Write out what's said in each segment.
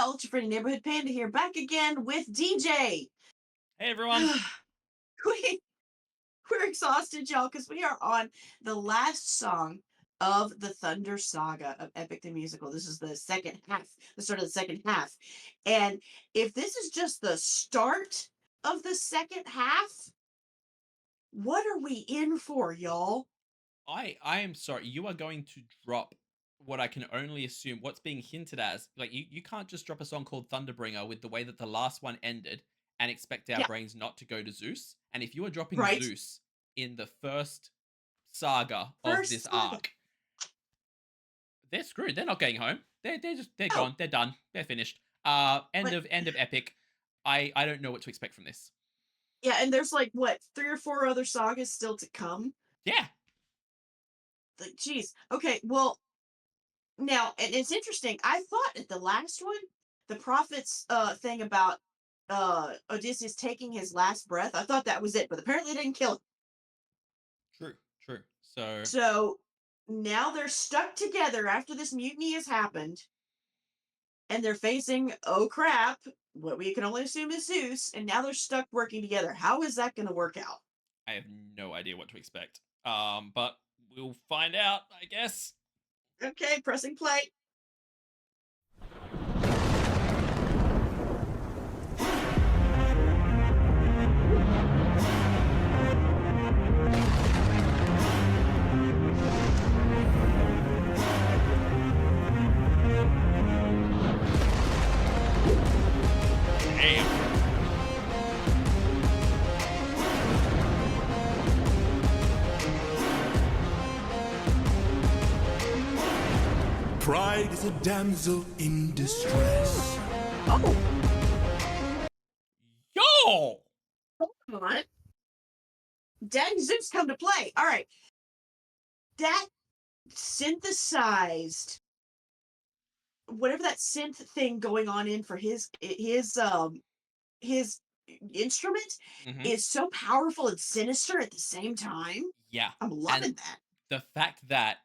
y'all? It's your friendly neighborhood panda here, back again with DJ. Hey everyone. we, we're exhausted, y'all, because we are on the last song of the Thunder Saga of Epic the Musical. This is the second half, the start of the second half. And if this is just the start of the second half, what are we in for, y'all? I am sorry. You are going to drop what I can only assume what's being hinted as. Like you can't just drop a song called Thunderbringer with the way that the last one ended and expect our Yeah, brains not to go to Zeus. And if you are dropping right. Zeus in the first saga of this First saga. arc, they're screwed. They're not getting home. They're No, gone. They're done. They're finished. End but of epic. I don't know what to expect from this. yeah, and there's like what, three or four other sagas still to come? Yeah. Like, geez. Okay, well, now, and it's interesting. I thought at the last one, the prophet's thing about Odysseus taking his last breath, I thought that was it, but apparently it didn't kill him. True. True. So So now they're stuck together after this mutiny has happened, and they're facing, oh crap, what we can only assume is Zeus, and now they're stuck working together. How is that going to work out? I have no idea what to expect. But we'll find out, I guess. Okay, pressing play. Damn. Pride is a damsel in distress. Oh, Yo! come on. Daddy Zeus come to play. All right. That synthesized whatever that synth thing going on in for his instrument Hmm. is so powerful and sinister at the same time. Yeah. I'm And loving that. the fact that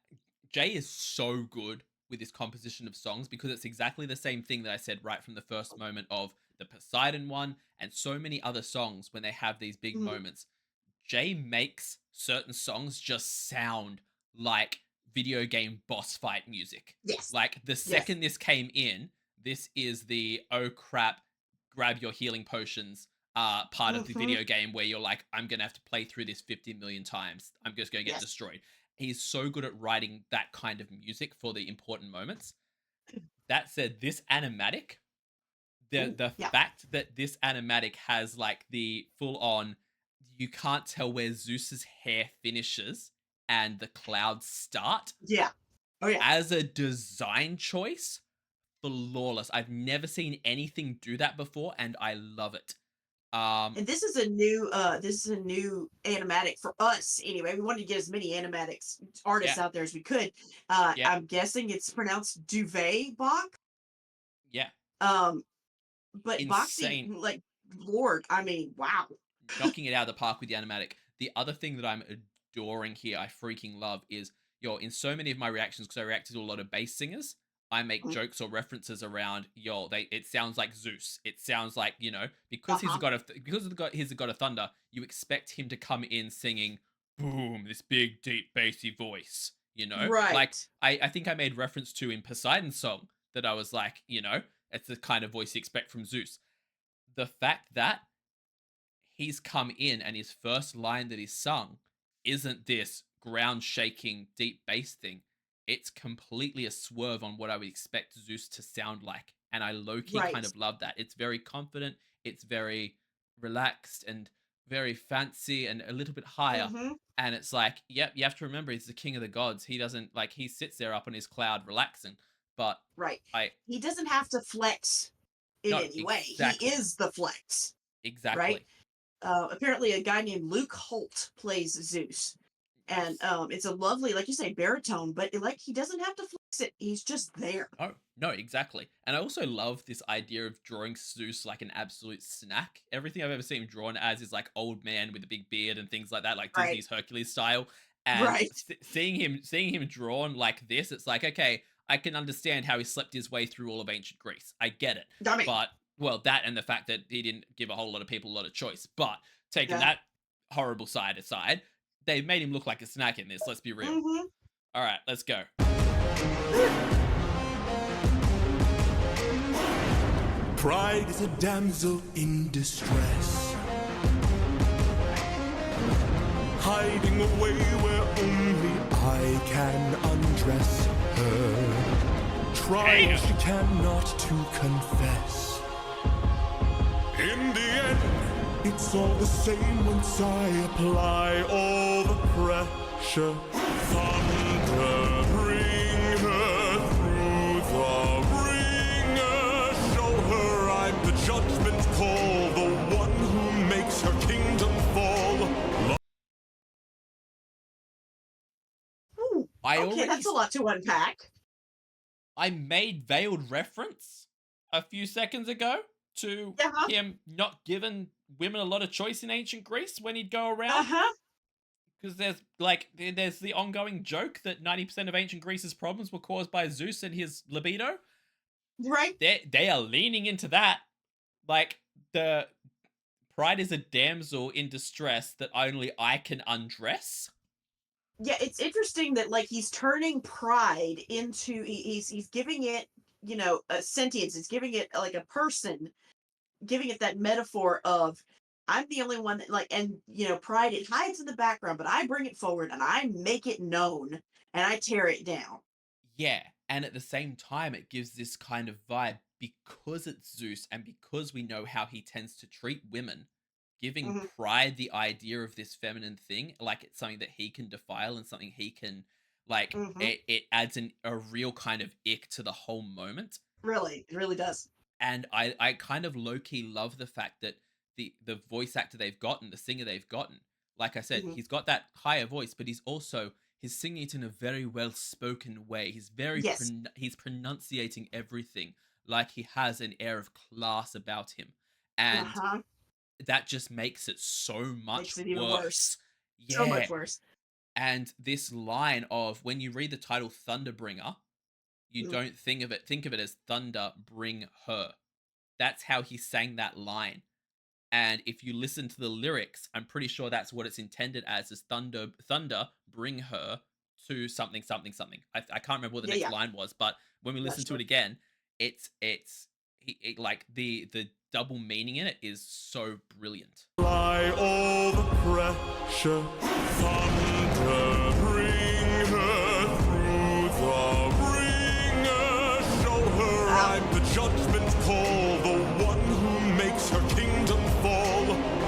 Jay is so good with his composition of songs because it's exactly the same thing that I said right from the first moment of the Poseidon one and so many other songs when they have these big Mhm. moments. Jay makes certain songs just sound like video game boss fight music. Yes. Like the Yes. second this came in, this is the oh crap, grab your healing potions part of the Hmm. video game where you're like, I'm gonna have to play through this 50 million times. I'm just gonna get Yes. destroyed. He's so good at writing that kind of music for the important moments. That said, this animatic, the Ooh, the yeah. fact that this animatic has like the full on, you can't tell where Zeus's hair finishes and the clouds start, Yeah. Oh yeah. as a design choice, flawless. I've never seen anything do that before and I love it. And this is a new animatic for us anyway. We wanted to get as many animatics artists Yeah, out there as we could. yeah, I'm guessing it's pronounced Duvetbox. yeah. Um, but Boxy, Insane. like, Lord, I mean, wow. Knocking it out of the park with the animatic. The other thing that I'm adoring here, I freaking love, is yo, in so many of my reactions, because I reacted to a lot of bass singers, I make Mm, jokes or references around yo, they it sounds like Zeus. It sounds like, because uh-huh. because of the god he's the god of thunder, you expect him to come in singing boom, this big, deep, bassy voice, you know? Like Right. I think I made reference to in Poseidon's song that I was like, it's the kind of voice you expect from Zeus. The fact that he's come in and his first line that he's sung isn't this ground shaking deep bass thing. It's completely a swerve on what I would expect Zeus to sound like. And I low key kind Right. of love that. It's very confident, it's very relaxed and very fancy and a little bit higher. Hmm. And it's like, yep, you have to remember he's the king of the gods. He doesn't like he sits there up on his cloud relaxing. But Right. I He doesn't have to flex in no, any way. He exactly. is the flex, right? Exactly. Apparently, a guy named Luke Holt plays Zeus, and Yes. it's a lovely, like you say, baritone. But like, he doesn't have to flex it; he's just there. Oh, no, exactly. And I also love this idea of drawing Zeus like an absolute snack. Everything I've ever seen him drawn as is like old man with a big beard and things like that, like Right. Disney's Hercules style. And Right. seeing him drawn like this, it's like, okay, I can understand how he slept his way through all of ancient Greece. I get it. I mean, But well, that and the fact that he didn't give a whole lot of people a lot of choice. But taking yeah. that horrible side aside, they made him look like a snack in this. Let's be real. Mm-hmm. All right, let's go. Pride is a damsel in distress, hiding away where only I can undress her. Trying she cannot to confess. In the end, it's all the same once I apply all the pressure. Thunder, bring her through the ringer. Show her I'm the judgment call, the one who makes her kingdom fall. Ooh, okay, that's a lot to unpack. I made veiled reference a few seconds ago to Uh-huh. him not giving women a lot of choice in ancient Greece when he'd go around. Uh-huh. Because there's the ongoing joke that 90% of ancient Greece's problems were caused by Zeus and his libido. Right. They are leaning into that. Like, the pride is a damsel in distress that only I can undress. Yeah, it's interesting that like he's turning pride into he's giving it, a sentience. It's giving it like a person, giving it that metaphor of I'm the only one that like, and pride, it hides in the background, but I bring it forward and I make it known and I tear it down. Yeah, and at the same time, it gives this kind of vibe because it's Zeus and because we know how he tends to treat women, giving Hmm. Pride the idea of this feminine thing, like it's something that he can defile and something he can, like, Hmm. it adds a real kind of ick to the whole moment. Really, it really does. And I kind of low key love the fact that the voice actor they've gotten, the singer they've gotten, like I said, Hmm. he's got that higher voice, but he's singing it in a very well spoken way. Yes. He's pronunciating everything like he has an air of class about him, and Uh-huh. that just makes it so much Makes it even worse. worse. So Yeah, much worse. and this line of when you read the title Thunderbringer, you Mhm. don't think of it as Thunder bring her. That's how he sang that line. And if you listen to the lyrics, I'm pretty sure that's what it's intended as is thunder bring her to something something something. I can't remember what the Yeah, next yeah. line was, but when we That's listen to it true. again, like the double meaning in it is so brilliant. Apply all the pressure. Thunder, bring her through the ringer. Show her I'm the judgment call, the one who makes her kingdom fall.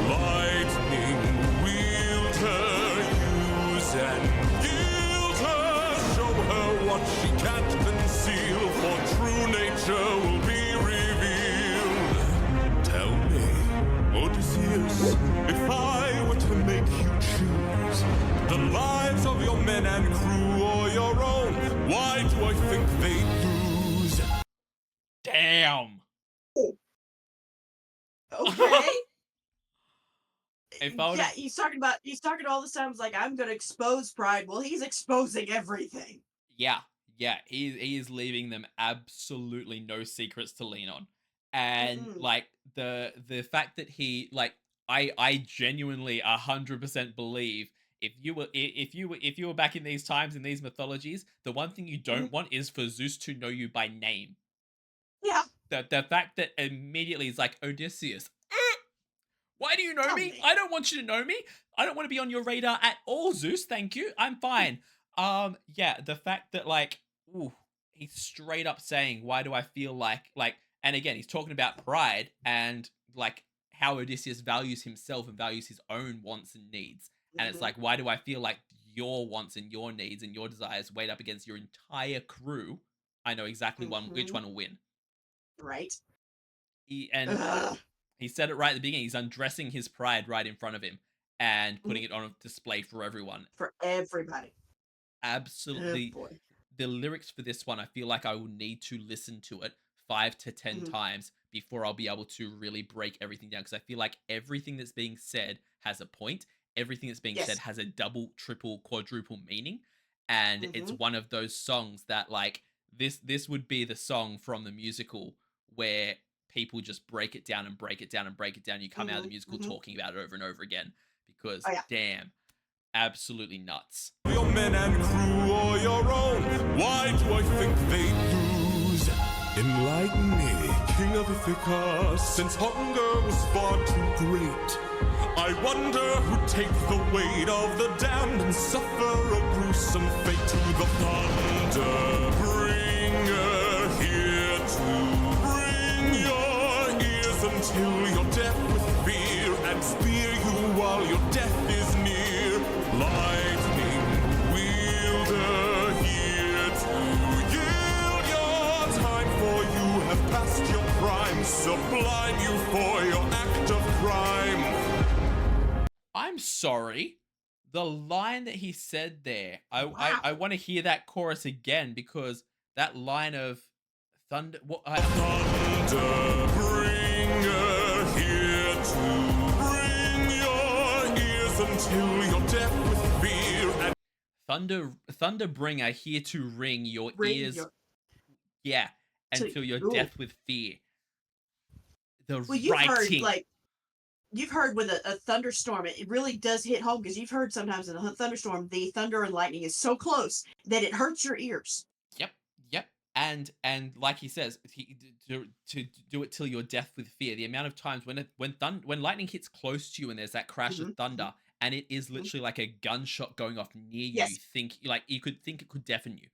Lightning, wield her, use and yield her. Show her what she can't conceal, for true nature will be revealed. Tell me, Odysseus, if I were to make you choose the lives of your men and crew or your own, why do I think they lose? Damn. Okay. If I Yeah, would've- he's talking all the times like I'm gonna expose pride. Well, he's exposing everything. yeah, he is leaving them absolutely no secrets to lean on. And Mm-mm. like the fact that he like I genuinely 100% believe if you were back in these times in these mythologies, the one thing you Mhm. don't want is for Zeus to know you by name. Yeah, The fact that immediately is like Odysseus, why do you know tell me? me. I don't want you to know me. I don't want to be on your radar at all, Zeus. Thank you. I'm fine. Yeah, the fact that like, ooh, he's straight up saying, why do I feel like, and again, he's talking about pride and like how Odysseus values himself and values his own wants and needs. And it's Hmm. like, why do I feel like your wants and your needs and your desires weighed up against your entire crew? I know exactly which Hmm. one will win. Right. And Ugh. he said it right at the beginning. He's undressing his pride right in front of him and Mhm. putting it on display for everyone. For everybody. Oh Absolutely. boy. The lyrics for this one, I feel like I will need to listen to it 5 to 10 Mhm. times before I'll be able to really break everything down. Because I feel like everything that's being said has a point. Everything that's being said Yes. has a double, triple, quadruple meaning. And it's Hmm. one of those songs that, like, This would be the song from the musical where people just break it down and break it down and break it down. You come out of the Mhm, musical mhm. talking about it over and over again because Oh, yeah. damn, absolutely nuts. Your men and crew or your own, why do I think they lose? Enlighten me, king of Ithaca, since hunger was far too great. I wonder who'd take the weight of the damned and suffer a gruesome fate. To the thunder bringer, here to bring your ears until you're deaf with fear, and spear you while your death is near. Lightning wielder, here to yield your time, for you have passed your prime, sublime you for your act of crime. I'm sorry. The line that he said there, I Wow. want to hear that chorus again because that line of thunder. What? Thunder bringer, here to bring your ears until you're deaf with fear, and Thunderbringer here to ring your Bring ears. your Yeah, to until you're ooh. deaf with fear. The Well, writing. you've heard with a thunderstorm, it really does hit home because you've heard sometimes in a thunderstorm, the thunder and lightning is so close that it hurts your ears. Yep, yep. And like he says, to do it till you're deaf with fear. The amount of times when lightning hits close to you and there's that crash of Mhm, mhm, thunder and it is mhm. literally like a gunshot going off near you, Yes, you could think it could deafen you.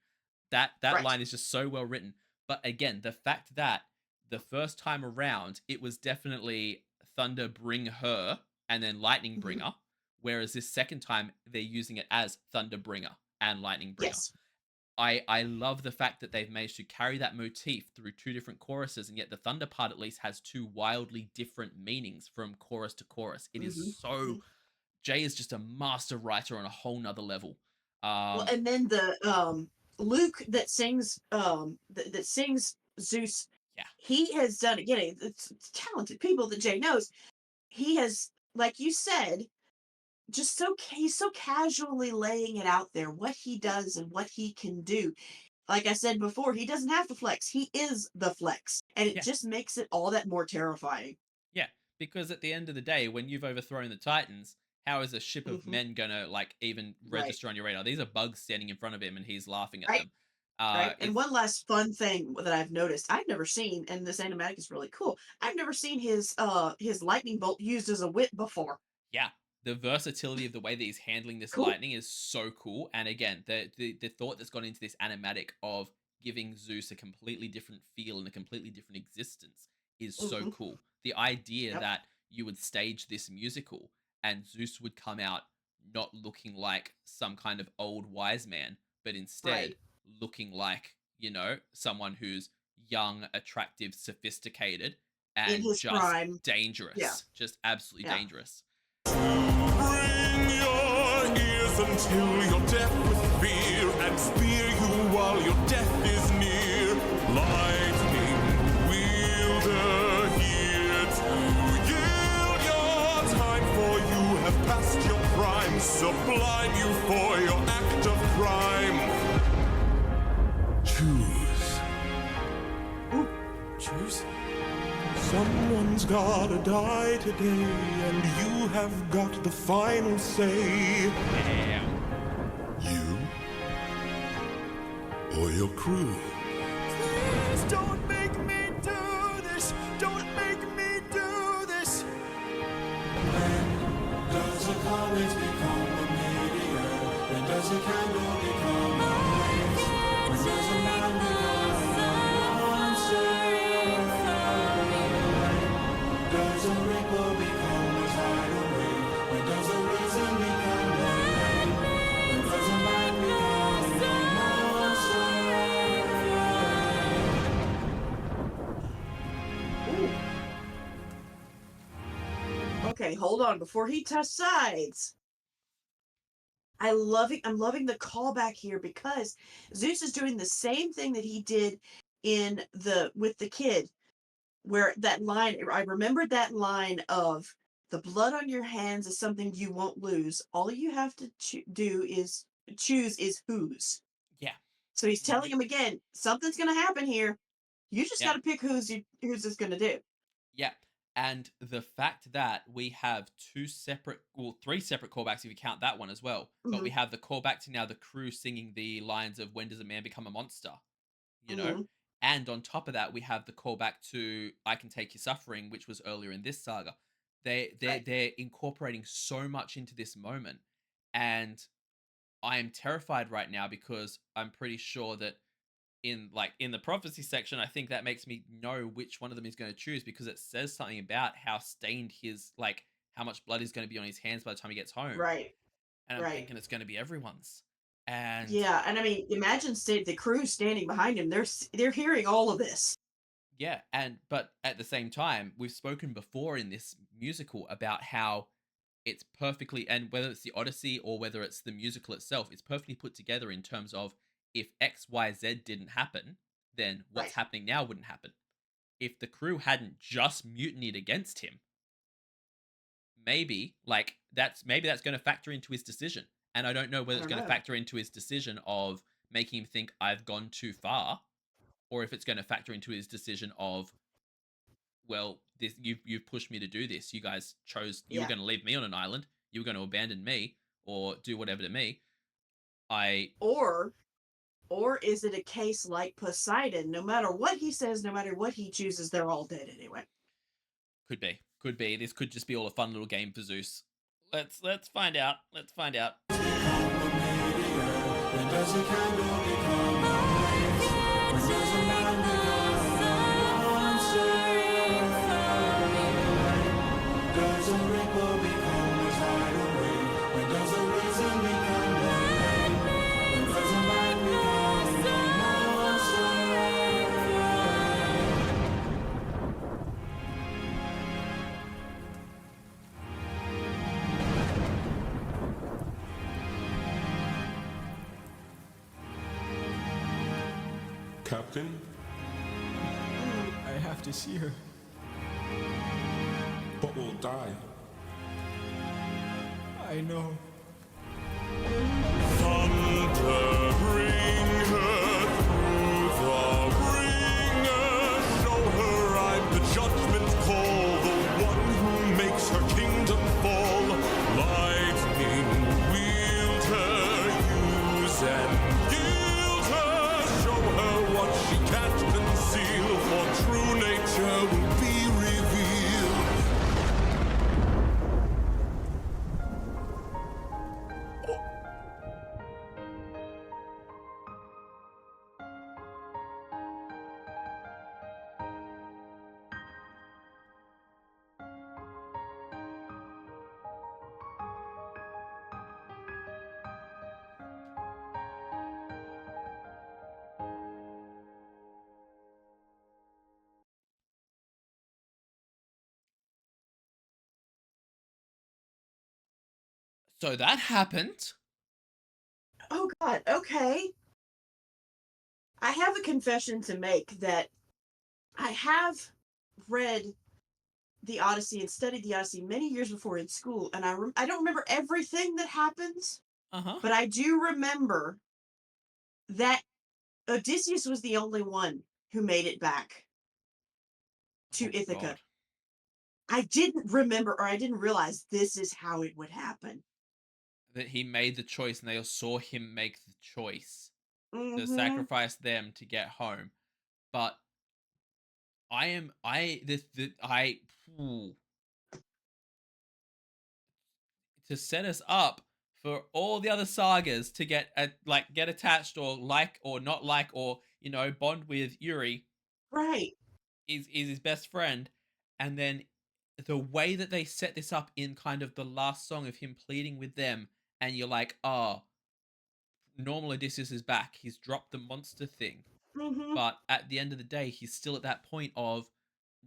That right. line is just so well written. But again, the fact that the first time around it was definitely thunder bring her and then lightning Mhm. bringer, whereas this second time they're using it as thunder bringer and lightning bringer. Yes. I love the fact that they've managed to carry that motif through two different choruses, and yet the thunder part at least has two wildly different meanings from chorus to chorus. It is Mhm, so mhm. Jay is just a master writer on a whole nother level. Well, Um, and then the Luke that sings Zeus, yeah, he has done again. It's talented people that Jay knows. He has, like you said, just he's so casually laying it out there what he does and what he can do. Like I said before, he doesn't have to flex. He is the flex, and it yeah, just makes it all that more terrifying. yeah. Because at the end of the day, when you've overthrown the Titans, how is a ship of Hmm. men gonna like even Right, register on your radar? These are bugs standing in front of him, and he's laughing at right, them. right. And It's one last fun thing that I've noticed, I've never seen, and this animatic is really cool. I've never seen his lightning bolt used as a whip before. Yeah, the versatility of the way that he's handling this Cool. lightning is so cool. And again, the thought that's gone into this animatic of giving Zeus a completely different feel and a completely different existence is so Hmm. cool. The idea Yep. that you would stage this musical and Zeus would come out not looking like some kind of old wise man, but instead Right. looking like, someone who's young, attractive, sophisticated, In and his just prime. Yeah. dangerous. Just absolutely Yeah. dangerous. bring your ears until you're deaf with fear, and spear you while your death is near. Lightning wielder, here to yield your time, for you have passed your prime, sublime you for your act of crime. Choose. Ooh. Choose. Someone's gotta die today, and you have got the final say. Damn. You or your crew? Please don't make me do this. Don't make me do this. When does a comet become a meteor? When does a candle become a blaze? When does a man become a monster? Does a ripple become a tidal wave? When does a reason become a rain? When does a man become a monster? Ooh. Okay, hold on. Before he decides, I'm loving the callback here because Zeus is doing the same thing that he did in the with the kid, where that line, I remembered that line of the blood on your hands is something you won't lose. All you have to do is choose is whose. Yeah. So he's Hmm. telling him again, something's gonna happen here. You just Yeah. gotta pick who's this gonna do. Yeah. And the fact that we have two separate, well, three separate callbacks if you count that one as well. But Hmm. we have the callback to now the crew singing the lines of "When does a man become a monster?" You know, Hmm. and on top of that, we have the callback to "I Can Take Your Suffering," which was earlier in this saga. Right. They're incorporating so much into this moment, and I am terrified right now because I'm pretty sure that in the prophecy section, I think that makes me know which one of them he's going to choose because it says something about how stained his like how much blood is going to be on his hands by the time he gets home, Right. and I'm Right. thinking it's going to be everyone's. And Yeah, and I mean, imagine the crew standing behind him. They're hearing all of this. yeah, and but at the same time, we've spoken before in this musical about how it's perfectly, and whether it's the Odyssey or whether it's the musical itself, it's perfectly put together in terms of if XYZ didn't happen, then what's Right. happening now wouldn't happen. If the crew hadn't just mutinied against him, maybe that's going to factor into his decision. And I don't know I whether it's don't going to know. factor into his decision of making him think I've gone too far, or if it's going to factor into his decision of, well, this you've pushed me to do this. You guys chose you were Yeah. going to leave me on an island. You were going to abandon me or do whatever to me. I Or or is it a case like Poseidon? No matter what he says, no matter what he chooses, they're all dead anyway. could be. This could just be all a fun little game for Zeus. Let's find out. Let's find out. When does a candle become a blaze? When does a man become a monster? Does a ripple become a tidal wave? When does a reason become a rain? When does a man become a monster? Captain, Mm, I have to see her. but we'll die. I know. Thunder, bring her through the ringer. Show her I'm the judgment call, the one who makes her kingdom fall. Lightning, wield her, use and yield her. Show her what she can't conceal, for true nature will be revealed. So that happened. oh God. Okay. I have a confession to make that I have read the Odyssey and studied the Odyssey many years before in school, and I don't remember everything that happens, Uh huh. but I do remember that Odysseus was the only one who made it back to Oh Ithaca. God. I didn't remember or I didn't realize this is how it would happen. That he made the choice, and they all saw him make the choice to Mm-hmm. sacrifice them to get home. But I am I this the I ooh, to set us up for all the other sagas to get attached or like or not like or bond with Yuri Right. is his best friend, and then the way that they set this up in kind of the last song of him pleading with them, and you're like, oh, normal Odysseus is back. He's dropped the monster thing, Mm-hmm. but at the end of the day, he's still at that point of,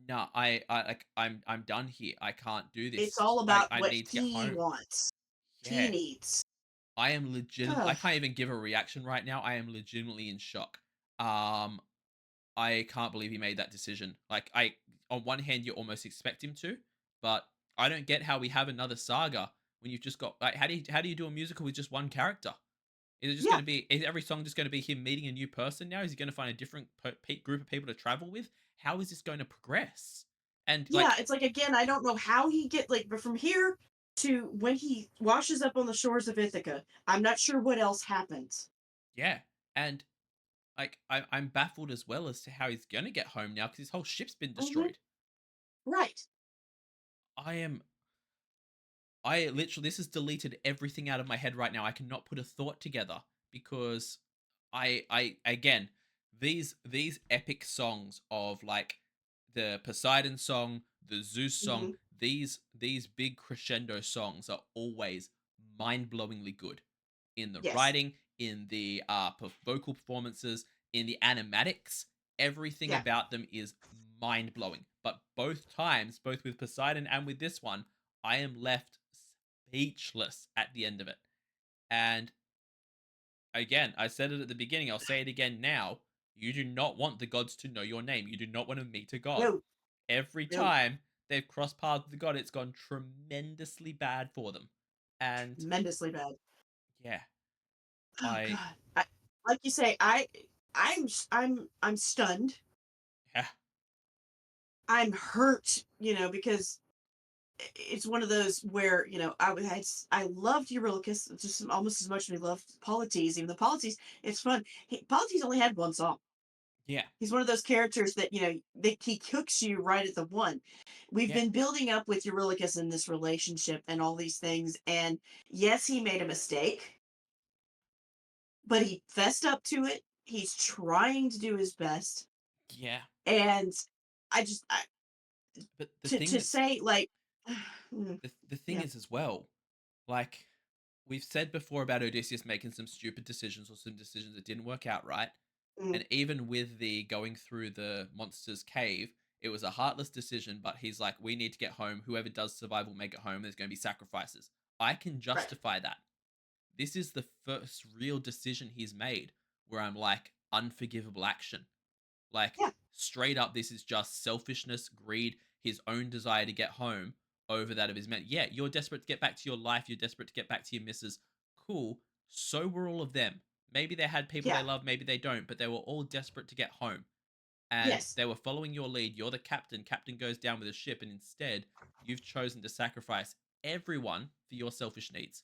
nah, I'm done here. I can't do It's this. all about I what need to get he home. wants. He Yeah, needs. I am legit. I Ugh. can't even give a reaction right now. I am legitimately in shock. Um, I can't believe he made that decision. On one hand, you almost expect him to, but I don't get how we have another saga when you've just got like, how do you do a musical with just one character? Is it just going Yeah, to be? Is every song just going to be him meeting a new person now? Is he going to find a different group of people to travel with? How is this going to progress? And yeah. like, It's like again, I don't know how he get like, but from here to when he washes up on the shores of Ithaca, I'm not sure what else happens. yeah, and like I'm baffled as well as to how he's going to get home now because his whole ship's been Hmm. destroyed. Right. I am I literally this has deleted everything out of my head right now. I cannot put a thought together because I again these epic songs of like the Poseidon song, the Zeus song, Hmm. these big crescendo songs are always mind-blowingly good in the Yes. writing, in the vocal performances, in the animatics. Everything Yeah. about them is mind-blowing. But both times, both with Poseidon and with this one, I am left speechless at the end of it. And again, I said it at the beginning, I'll say it again now. You do not want the gods to know your name. You do not want to meet a god. No. Every No. time they've crossed paths with the god, it's gone tremendously bad for them. And Tremendously bad. yeah, Oh I God. Like you say, I'm stunned. yeah, I'm hurt. Because it's one of those where I loved Eurylochus just almost as much as we loved Polites. Even the Polites, it's fun. Polites only had one song. yeah, He's one of those characters that he cooks you right at the one. We've yeah, been building up with Eurylochus in this relationship and all these things, and yes, he made a mistake, but he fessed up to it. He's trying to do his best, yeah. and I But the thing to that's say like, mm, the thing yeah, is as well, like we've said before about Odysseus making some stupid decisions or some decisions that didn't work out right. mm, And even with the going through the monster's cave, it was a heartless decision, but he's like, we need to get home. Whoever does survive will make it home. There's going to be sacrifices. I can right, justify that. This is the first real decision he's made where I'm like, unforgivable action. Like, yeah, straight up, this is just selfishness, greed, his own desire to get home over that of his men. Yeah, you're desperate to get back to your life. You're desperate to get back to your missus. Cool. So were all of them. Maybe they had people they yeah, love, maybe they don't, but they were all desperate to get home. And yes. they were following your lead. You're the captain. Captain goes down with a ship, and instead, you've chosen to sacrifice everyone for your selfish needs.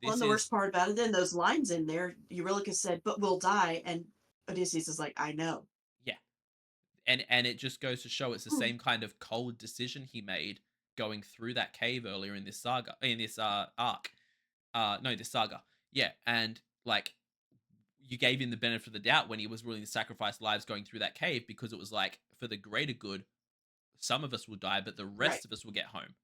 Well, and This the is, worst part about it, then those lines in there, Eurylochus said, "But we'll die," and Odysseus is like, "I know." yeah, and it just goes to show it's the Mm, same kind of cold decision he made going through that cave earlier in this saga in this arc no this saga, yeah, and like you gave him the benefit of the doubt when he was willing to sacrifice lives going through that cave because it was like for the greater good some of us will die but the right. rest of us will get home.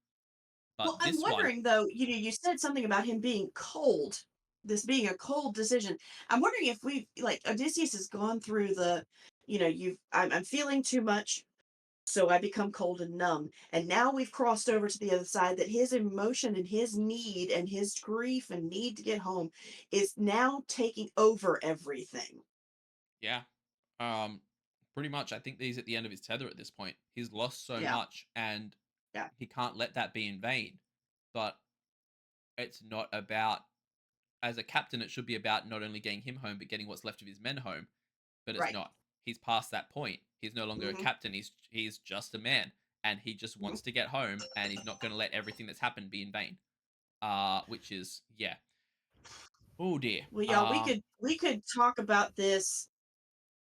Well, But I'm this one, wondering though. You said something about him being cold. This being a cold decision. I'm wondering if we like Odysseus has gone through the, I'm feeling too much. So I become cold and numb. And now we've crossed over to the other side that his emotion and his need and his grief and need to get home is now taking over everything. yeah, um pretty much I think he's at the end of his tether at this point. He's lost so Yeah. much and Yeah. he can't let that be in vain. But it's not about, as a captain, it should be about not only getting him home, but getting what's left of his men home. But it's Right. not. He's past that point. He's no longer a Hmm. captain. He's just a man, and he just Hmm. wants to get home, and he's not going to let everything that's happened be in vain. Which is yeah. Oh dear. Well, y'all, we could talk about this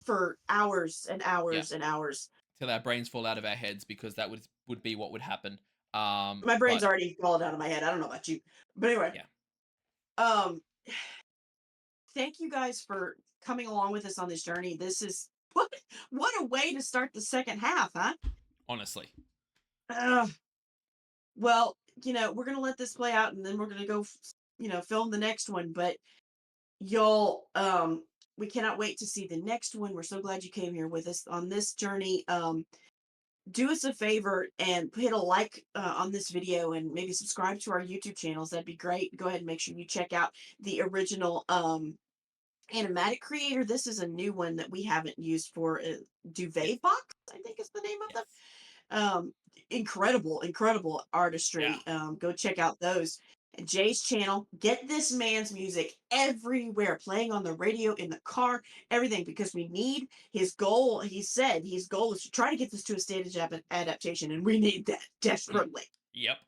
for hours and Yeah. hours and hours. Till our brains fall out of our heads because that would be what would happen. My brain's But already fallen out of my head. I don't know about you, but anyway, yeah, um, thank you guys for coming along with us on this journey. This is what a way to start the second half, huh? honestly, Ugh. Well, we're gonna let this play out, and then we're gonna go, film the next one. But y'all, we cannot wait to see the next one. We're so glad you came here with us on this journey. Do us a favor and hit a like on this video, and maybe subscribe to our YouTube channels. That'd be great. Go ahead and make sure you check out the original animatic creator. This is a new one that we haven't used for yes, Duvetbox, I think is the name of them. yes, Incredible, incredible yeah, artistry. Go check out those. and Jay's channel. Get this man's music everywhere, playing on the radio, in the car, everything, because we need his goal. He said his goal is to try to get this to a stage adaptation, and we need that desperately. Yep.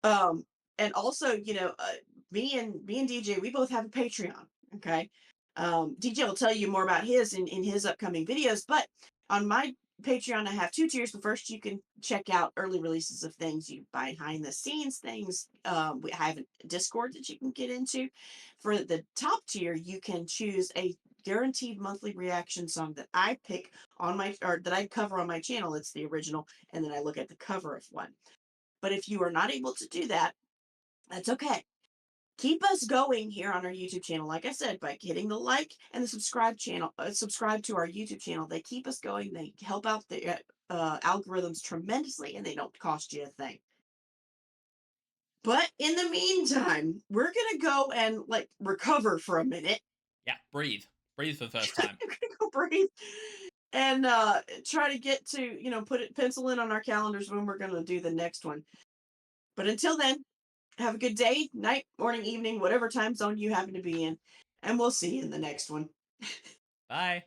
And also, me and DJ, we both have a Patreon. Okay. DJ will tell you more about his in his upcoming videos, but on my Patreon, I have two tiers. The first, you can check out early releases of things, you behind the scenes things. We have a Discord that you can get into. For the top tier, you can choose a guaranteed monthly reaction song that I pick or that I cover on my channel. It's the original, and then I look at the cover of one. But if you are not able to do that, that's okay. Keep us going here on our YouTube channel. Like I said, by hitting the like and the subscribe to our YouTube channel. They keep us going. They help out the algorithms tremendously, and they don't cost you a thing. But in the meantime, we're gonna go and recover for a minute. Yeah, breathe for the first time. We're gonna go breathe and try to get to pencil in on our calendars when we're gonna do the next one. But until then, have a good day, night, morning, evening, whatever time zone you happen to be in. And we'll see you in the next one. Bye.